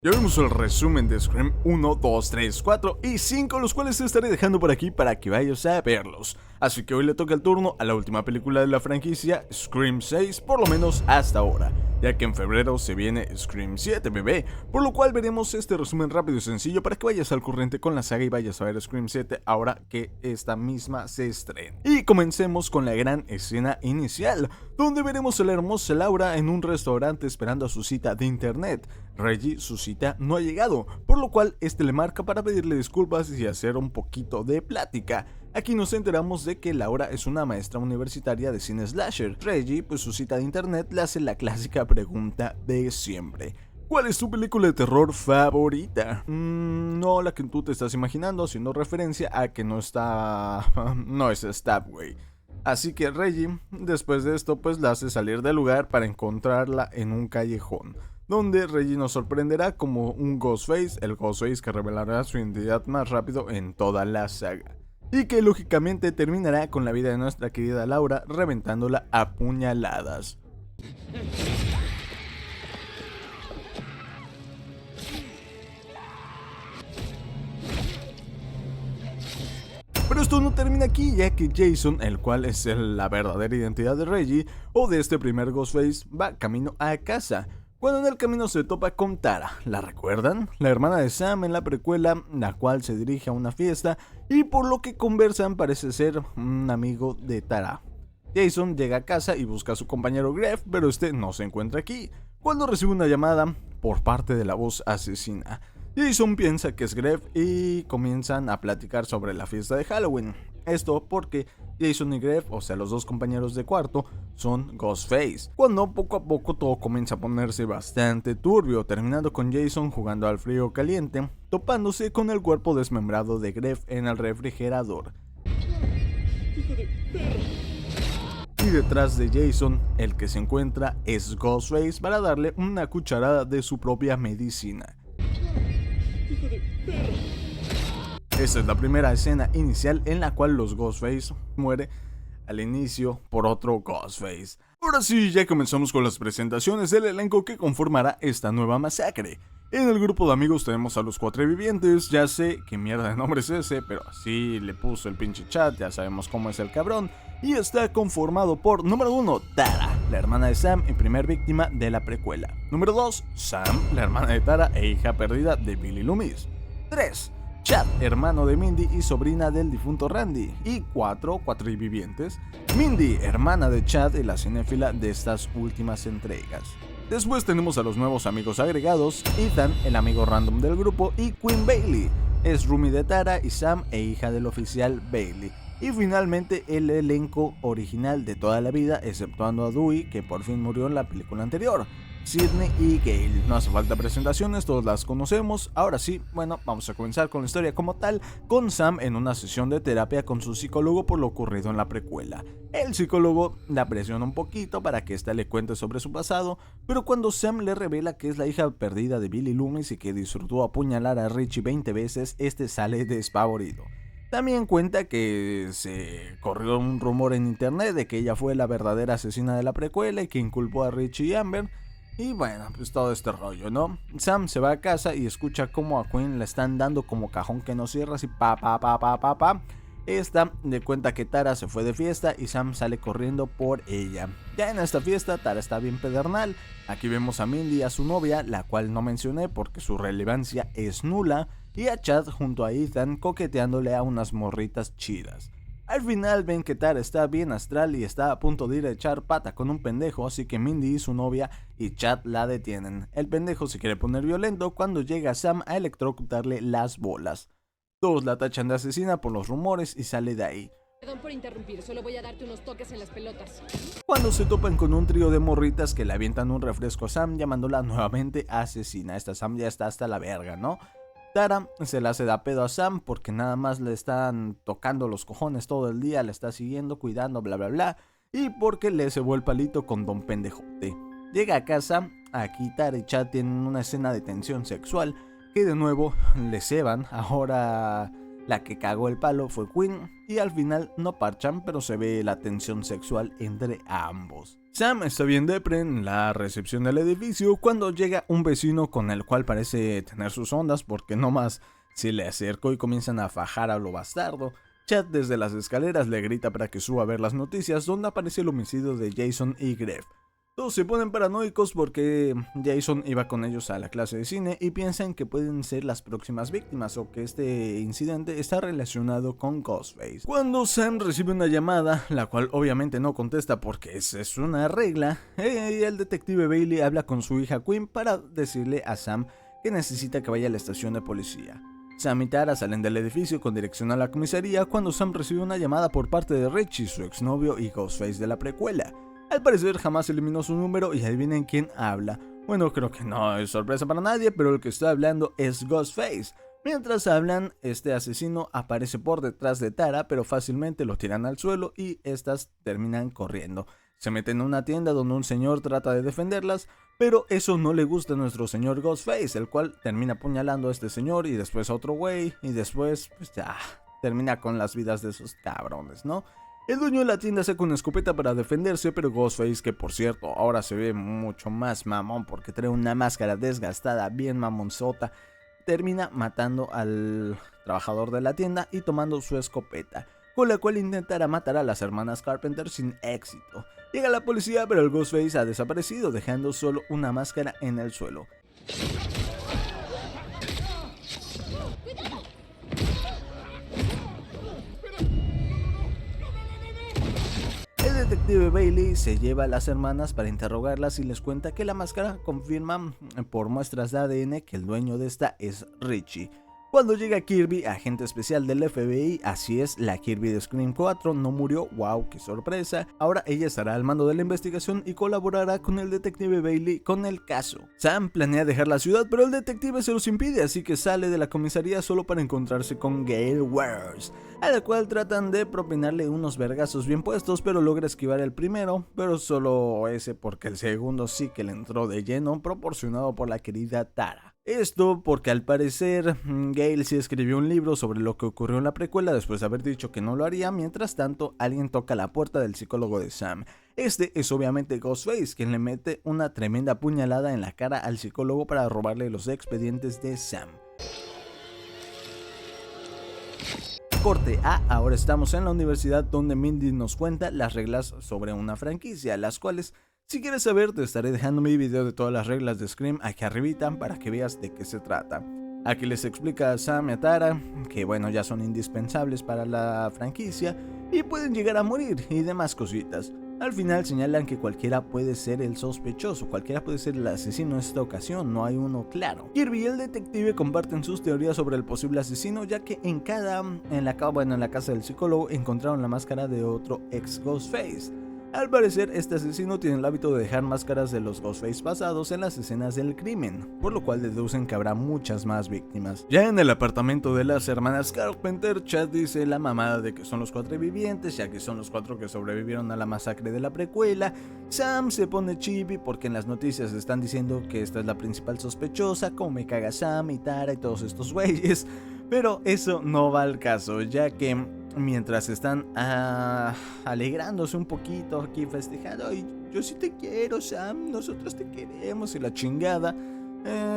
Ya vimos el resumen de Scream 1, 2, 3, 4 y 5, los cuales te estaré dejando por aquí para que vayas a verlos. Así que hoy le toca el turno a la última película de la franquicia, Scream 6, por lo menos hasta ahora, ya que en febrero se viene Scream 7, bebé, por lo cual veremos este resumen rápido y sencillo para que vayas al corriente con la saga y vayas a ver Scream 7 ahora que esta misma se estrena. Y comencemos con la gran escena inicial, donde veremos a la hermosa Laura en un restaurante esperando a su cita de internet. Reggie, su cita no ha llegado, por lo cual este le marca para pedirle disculpas y hacer un poquito de plática. Aquí nos enteramos de que Laura es una maestra universitaria de cine slasher. Reggie, pues su cita de internet, le hace la clásica pregunta de siempre: ¿cuál es tu película de terror favorita? No la que tú te estás imaginando, haciendo referencia a que no no es Stabway. Así que Reggie, después de esto, pues la hace salir del lugar para encontrarla en un callejón, donde Reggie nos sorprenderá como un Ghostface, el Ghostface que revelará su identidad más rápido en toda la saga. Y que lógicamente terminará con la vida de nuestra querida Laura reventándola a puñaladas. Pero esto no termina aquí, ya que Jason, el cual es la verdadera identidad de Reggie, o de este primer Ghostface, va camino a casa, cuando en el camino se topa con Tara. ¿La recuerdan? La hermana de Sam en la precuela, la cual se dirige a una fiesta, y por lo que conversan parece ser un amigo de Tara. Jason llega a casa y busca a su compañero Greg, pero este no se encuentra aquí, cuando recibe una llamada por parte de la voz asesina. Jason piensa que es Greg y comienzan a platicar sobre la fiesta de Halloween. Esto porque Jason y Greg, o sea los dos compañeros de cuarto, son Ghostface. Cuando poco a poco todo comienza a ponerse bastante turbio, terminando con Jason jugando al frío caliente, topándose con el cuerpo desmembrado de Greg en el refrigerador. Y detrás de Jason, el que se encuentra es Ghostface para darle una cucharada de su propia medicina. Esta es la primera escena inicial en la cual los Ghostface muere al inicio por otro Ghostface. Ahora sí, ya comenzamos con las presentaciones del elenco que conformará esta nueva masacre. En el grupo de amigos tenemos a los cuatro vivientes, ya sé qué mierda de nombre es ese, pero así le puso el pinche chat, ya sabemos cómo es el cabrón. Y está conformado por, número 1, Tara, la hermana de Sam y primer víctima de la precuela. Número 2, Sam, la hermana de Tara e hija perdida de Billy Loomis. 3, Chad, hermano de Mindy y sobrina del difunto Randy. Y 4 vivientes, Mindy, hermana de Chad y la cinéfila de estas últimas entregas. Después tenemos a los nuevos amigos agregados: Ethan, el amigo random del grupo, y Queen Bailey, es roomie de Tara y Sam e hija del oficial Bailey. Y finalmente el elenco original de toda la vida, exceptuando a Dewey, que por fin murió en la película anterior: Sidney y Gale. No hace falta presentaciones, todos las conocemos. Ahora sí, bueno, vamos a comenzar con la historia como tal, con Sam en una sesión de terapia con su psicólogo por lo ocurrido en la precuela. El psicólogo la presiona un poquito para que ésta le cuente sobre su pasado, pero cuando Sam le revela que es la hija perdida de Billy Loomis y que disfrutó apuñalar a Richie 20 veces, este sale despavorido. También cuenta que se corrió un rumor en internet de que ella fue la verdadera asesina de la precuela y que inculpó a Richie y Amber. Y bueno, pues todo este rollo, ¿no? Sam se va a casa y escucha cómo a Queen le están dando como cajón que no cierra, así pa. Esta le cuenta que Tara se fue de fiesta y Sam sale corriendo por ella. Ya en esta fiesta, Tara está bien pedernal. Aquí vemos a Mindy, a su novia, la cual no mencioné porque su relevancia es nula, y a Chad junto a Ethan coqueteándole a unas morritas chidas. Al final ven que Tara está bien astral y está a punto de ir a echar pata con un pendejo, así que Mindy y su novia y Chad la detienen. El pendejo se quiere poner violento cuando llega Sam a electrocutarle las bolas. Todos la tachan de asesina por los rumores y sale de ahí. Perdón por interrumpir, solo voy a darte unos toques en las pelotas. Cuando se topan con un trío de morritas que le avientan un refresco a Sam llamándola nuevamente asesina. Esta Sam ya está hasta la verga, ¿no? Tara se la hace da pedo a Sam porque nada más le están tocando los cojones todo el día, le está siguiendo, cuidando, bla bla bla, y porque le cebó el palito con Don Pendejote. Llega a casa, aquí Tara y Chad tienen una escena de tensión sexual que de nuevo le ceban. Ahora La que cagó el palo fue Quinn y al final no parchan, pero se ve la tensión sexual entre ambos. Sam está bien depre en la recepción del edificio cuando llega un vecino con el cual parece tener sus ondas porque nomás se le acercó y comienzan a fajar a lo bastardo. Chad desde las escaleras le grita para que suba a ver las noticias donde aparece el homicidio de Jason y Greg. Todos se ponen paranoicos porque Jason iba con ellos a la clase de cine y piensan que pueden ser las próximas víctimas o que este incidente está relacionado con Ghostface. Cuando Sam recibe una llamada, la cual obviamente no contesta porque esa es una regla, el detective Bailey habla con su hija Quinn para decirle a Sam que necesita que vaya a la estación de policía. Sam y Tara salen del edificio con dirección a la comisaría cuando Sam recibe una llamada por parte de Richie, su exnovio y Ghostface de la precuela. Al parecer jamás eliminó su número y adivinen quién habla. Bueno, creo que no es sorpresa para nadie, pero el que está hablando es Ghostface. Mientras hablan, este asesino aparece por detrás de Tara, pero fácilmente lo tiran al suelo y estas terminan corriendo. Se meten en una tienda donde un señor trata de defenderlas, pero eso no le gusta a nuestro señor Ghostface, el cual termina apuñalando a este señor y después a otro güey y después pues ya termina con las vidas de esos cabrones, ¿no? El dueño de la tienda saca una escopeta para defenderse, pero Ghostface, que por cierto ahora se ve mucho más mamón porque trae una máscara desgastada, bien mamonzota, termina matando al trabajador de la tienda y tomando su escopeta, con la cual intentará matar a las hermanas Carpenter sin éxito. Llega la policía, pero el Ghostface ha desaparecido, dejando solo una máscara en el suelo. El detective Bailey se lleva a las hermanas para interrogarlas y les cuenta que la máscara confirma por muestras de ADN que el dueño de esta es Richie. Cuando llega Kirby, agente especial del FBI, así es, la Kirby de Scream 4 no murió, wow, qué sorpresa. Ahora ella estará al mando de la investigación y colaborará con el detective Bailey con el caso. Sam planea dejar la ciudad, pero el detective se los impide, así que sale de la comisaría solo para encontrarse con Gale Weathers, a la cual tratan de propinarle unos vergazos bien puestos, pero logra esquivar el primero, pero solo ese porque el segundo sí que le entró de lleno, proporcionado por la querida Tara. Esto porque al parecer Gale sí escribió un libro sobre lo que ocurrió en la precuela después de haber dicho que no lo haría. Mientras tanto, alguien toca la puerta del psicólogo de Sam. Este es obviamente Ghostface, quien le mete una tremenda puñalada en la cara al psicólogo para robarle los expedientes de Sam. Corte A, ahora estamos en la universidad donde Mindy nos cuenta las reglas sobre una franquicia, las cuales, si quieres saber, te estaré dejando mi video de todas las reglas de Scream aquí arribita para que veas de qué se trata. Aquí les explica a Sam y a Tara que bueno, ya son indispensables para la franquicia y pueden llegar a morir y demás cositas. Al final señalan que cualquiera puede ser el sospechoso, cualquiera puede ser el asesino en esta ocasión, no hay uno claro. Kirby y el detective comparten sus teorías sobre el posible asesino, ya que en la casa del psicólogo encontraron la máscara de otro ex Ghostface. Al parecer, este asesino tiene el hábito de dejar máscaras de los Ghostface pasados en las escenas del crimen, por lo cual deducen que habrá muchas más víctimas. Ya en el apartamento de las hermanas Carpenter, Chad dice la mamada de que son los 4 vivientes, ya que son los 4 que sobrevivieron a la masacre de la precuela. Sam se pone chibi porque en las noticias están diciendo que esta es la principal sospechosa, como me caga Sam y Tara y todos estos güeyes, pero eso no va al caso, ya que mientras están alegrándose un poquito aquí festejando, ay, yo sí te quiero Sam, nosotros te queremos y la chingada,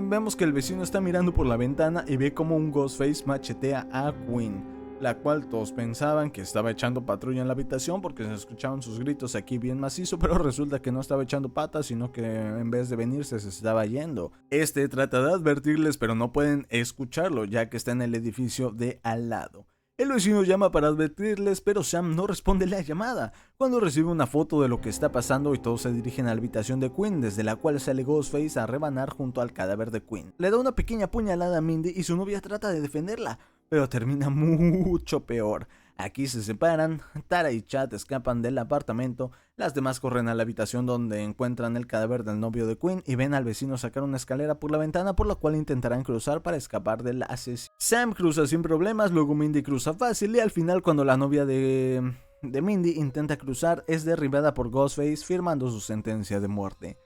vemos que el vecino está mirando por la ventana y ve como un Ghostface machetea a Quinn, la cual todos pensaban que estaba echando patrulla en la habitación porque se escuchaban sus gritos aquí bien macizo, pero resulta que no estaba echando patas, sino que en vez de venirse se estaba yendo. Este trata de advertirles, pero no pueden escucharlo ya que está en el edificio de al lado. El vecino llama para advertirles, pero Sam no responde la llamada. Cuando recibe una foto de lo que está pasando y todos se dirigen a la habitación de Quinn, desde la cual sale Ghostface a rebanar junto al cadáver de Quinn. Le da una pequeña puñalada a Mindy y su novia trata de defenderla, pero termina mucho peor. Aquí se separan, Tara y Chad escapan del apartamento, las demás corren a la habitación donde encuentran el cadáver del novio de Quinn y ven al vecino sacar una escalera por la ventana por la cual intentarán cruzar para escapar del asesino. Sam cruza sin problemas, luego Mindy cruza fácil y al final cuando la novia de Mindy intenta cruzar es derribada por Ghostface firmando su sentencia de muerte.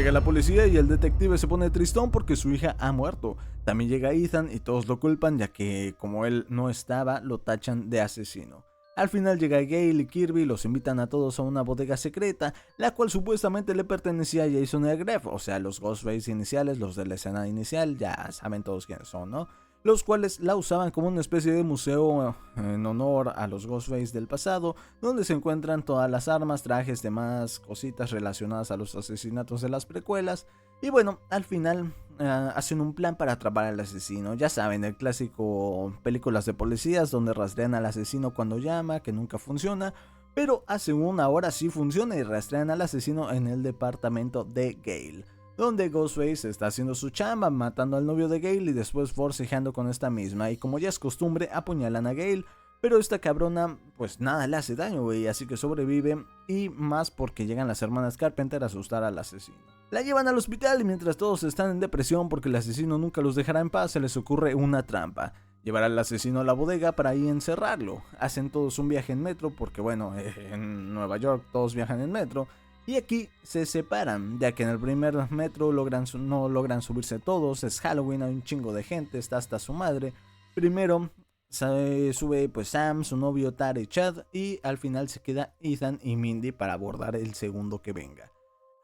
Llega la policía y el detective se pone tristón porque su hija ha muerto. También llega Ethan y todos lo culpan ya que como él no estaba, lo tachan de asesino. Al final llega Gale y Kirby y los invitan a todos a una bodega secreta, la cual supuestamente le pertenecía a Jason y a Greg, o sea, los Ghostface iniciales, los de la escena inicial, ya saben todos quiénes son, ¿no? Los cuales la usaban como una especie de museo en honor a los Ghostface del pasado, donde se encuentran todas las armas, trajes, demás cositas relacionadas a los asesinatos de las precuelas. Y bueno, al final hacen un plan para atrapar al asesino. Ya saben, el clásico películas de policías donde rastrean al asesino cuando llama, que nunca funciona. Pero hace una hora sí funciona y rastrean al asesino en el departamento de Gale, donde Ghostface está haciendo su chamba, matando al novio de Gale y después forcejeando con esta misma. Y como ya es costumbre, apuñalan a Gale. Pero esta cabrona, pues nada le hace daño, güey, así que sobrevive. Y más porque llegan las hermanas Carpenter a asustar al asesino. La llevan al hospital y mientras todos están en depresión porque el asesino nunca los dejará en paz, se les ocurre una trampa. Llevar al asesino a la bodega para ahí encerrarlo. Hacen todos un viaje en metro porque bueno, en Nueva York todos viajan en metro. Y aquí se separan, ya que en el primer metro no logran subirse todos, es Halloween, hay un chingo de gente, está hasta su madre. Primero se sube pues Sam, su novio Tara y Chad, y al final se queda Ethan y Mindy para abordar el segundo que venga.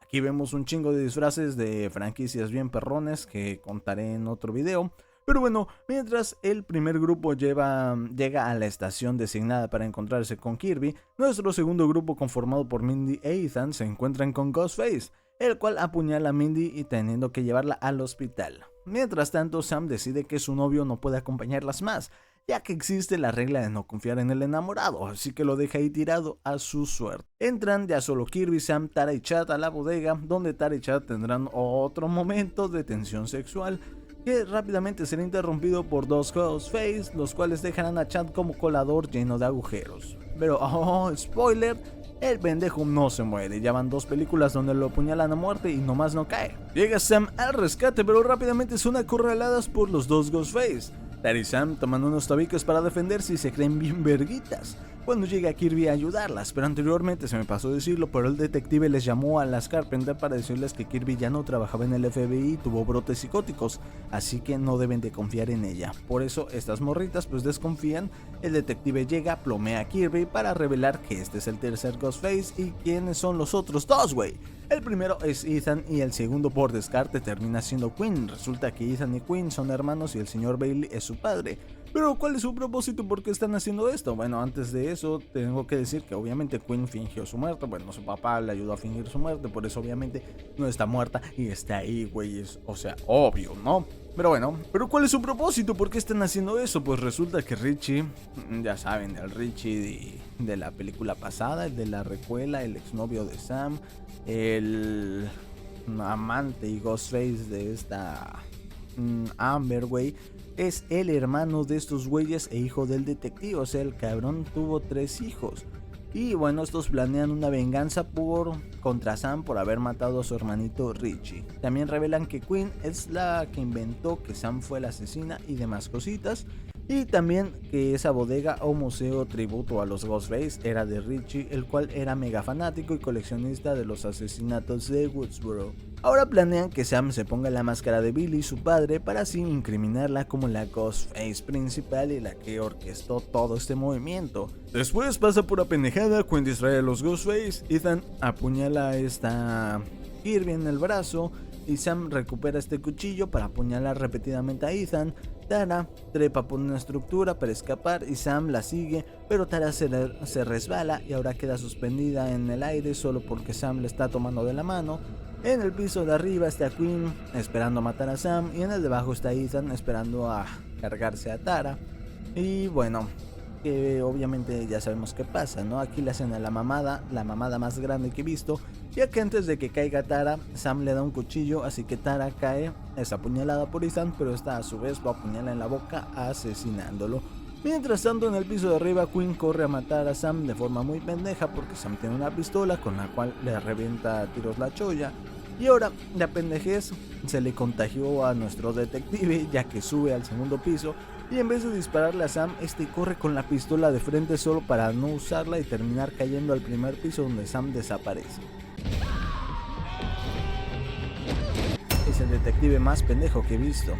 Aquí vemos un chingo de disfraces de franquicias bien perrones que contaré en otro video. Pero bueno, mientras el primer grupo llega a la estación designada para encontrarse con Kirby, nuestro segundo grupo conformado por Mindy e Ethan se encuentran con Ghostface, el cual apuñala a Mindy y teniendo que llevarla al hospital. Mientras tanto, Sam decide que su novio no puede acompañarlas más, ya que existe la regla de no confiar en el enamorado, así que lo deja ahí tirado a su suerte. Entran ya solo Kirby, Sam, Tara y Chad a la bodega, donde Tara y Chad tendrán otro momento de tensión sexual, que rápidamente será interrumpido por dos Ghostface, los cuales dejarán a Chad como colador lleno de agujeros. Pero, oh, spoiler, el pendejo no se muere. Ya van 2 películas donde lo apuñalan a muerte y nomás no cae. Llega Sam al rescate, pero rápidamente son acorraladas por los dos Ghostface. Tara y Sam toman unos tabiques para defenderse y se creen bien verguitas cuando llega Kirby a ayudarlas, pero anteriormente se me pasó decirlo, pero el detective les llamó a las Carpenter para decirles que Kirby ya no trabajaba en el FBI y tuvo brotes psicóticos, así que no deben de confiar en ella. Por eso estas morritas pues desconfían. El detective llega, plomea a Kirby para revelar que este es el tercer Ghostface y quiénes son los otros dos, güey. El primero es Ethan y el segundo por descarte termina siendo Quinn. Resulta que Ethan y Quinn son hermanos y el señor Bailey es su padre. Pero ¿cuál es su propósito? ¿Por qué están haciendo esto? Bueno, antes de eso tengo que decir que obviamente Quinn fingió su muerte. Bueno, su papá le ayudó a fingir su muerte, por eso obviamente no está muerta y está ahí, güey. O sea, obvio, ¿no? Pero bueno, ¿pero cuál es su propósito? ¿Por qué están haciendo eso? Pues resulta que Richie, ya saben, el Richie de la película pasada, el de la recuela, el exnovio de Sam, el amante y Ghostface de esta Amber, güey, es el hermano de estos güeyes e hijo del detective. O sea, el cabrón tuvo 3 hijos. Y bueno, estos planean una venganza contra Sam por haber matado a su hermanito Richie. También revelan que Quinn es la que inventó que Sam fue la asesina y demás cositas. Y también que esa bodega o museo tributo a los Ghostface era de Richie, el cual era mega fanático y coleccionista de los asesinatos de Woodsboro. Ahora planean que Sam se ponga la máscara de Billy, su padre, para así incriminarla como la Ghostface principal y la que orquestó todo este movimiento. Después pasa pura pendejada, Quinn distrae a los Ghostface, Ethan apuñala a esta Kirby en el brazo y Sam recupera este cuchillo para apuñalar repetidamente a Ethan. Tara trepa por una estructura para escapar y Sam la sigue, pero Tara se resbala y ahora queda suspendida en el aire solo porque Sam le está tomando de la mano. En el piso de arriba está Quinn esperando a matar a Sam y en el de abajo está Ethan esperando a cargarse a Tara. Y bueno, que obviamente ya sabemos qué pasa, ¿no? Aquí le hacen a la mamada más grande que he visto, ya que antes de que caiga Tara, Sam le da un cuchillo, así que Tara cae, es apuñalada por Ethan, pero esta a su vez lo apuñala en la boca asesinándolo. Mientras tanto, en el piso de arriba, Quinn corre a matar a Sam de forma muy pendeja porque Sam tiene una pistola con la cual le revienta a tiros la cholla. Y ahora la pendejez se le contagió a nuestro detective, ya que sube al segundo piso y en vez de dispararle a Sam, este corre con la pistola de frente solo para no usarla y terminar cayendo al primer piso donde Sam desaparece. es el detective más pendejo que he visto.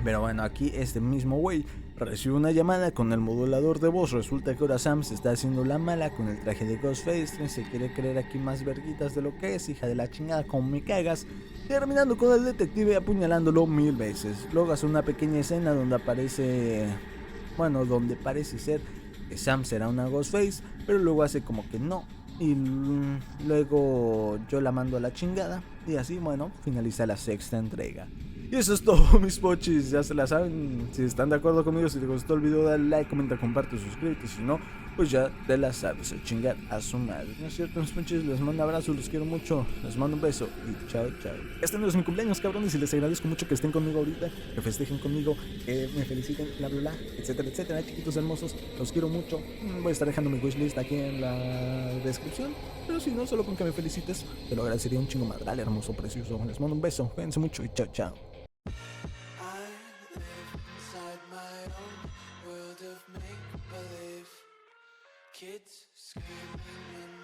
Pero bueno, aquí este mismo güey recibe una llamada con el modulador de voz. Resulta que ahora Sam se está haciendo la mala con el traje de Ghostface. Se quiere creer aquí más verguitas de lo que es, hija de la chingada, como me cagas. Terminando con el detective apuñalándolo 1000 veces. Luego hace una pequeña escena donde aparece... Bueno, donde parece ser que Sam será una Ghostface, pero luego hace como que no. Y luego yo la mando a la chingada. Y así, bueno, finaliza la sexta entrega. Y eso es todo, mis pochis, ya se la saben. Si están de acuerdo conmigo, si te gustó el video, dale like, comenta, comparte, suscríbete. Si no, pues ya te la sabes, a chingar a su madre. ¿No es cierto, mis pochis? Les mando un abrazo, los quiero mucho. Les mando un beso y chao, chao. Este no es mi cumpleaños, cabrones, y les agradezco mucho que estén conmigo ahorita, que festejen conmigo, que me feliciten, bla, bla, bla, etcétera, etcétera. Chiquitos hermosos, los quiero mucho. Voy a estar dejando mi wishlist aquí en la descripción. Pero si no, solo con que me felicites, te lo agradecería un chingo madral, hermoso, precioso. Les mando un beso, cuídense mucho y chao, chao. Kids screaming in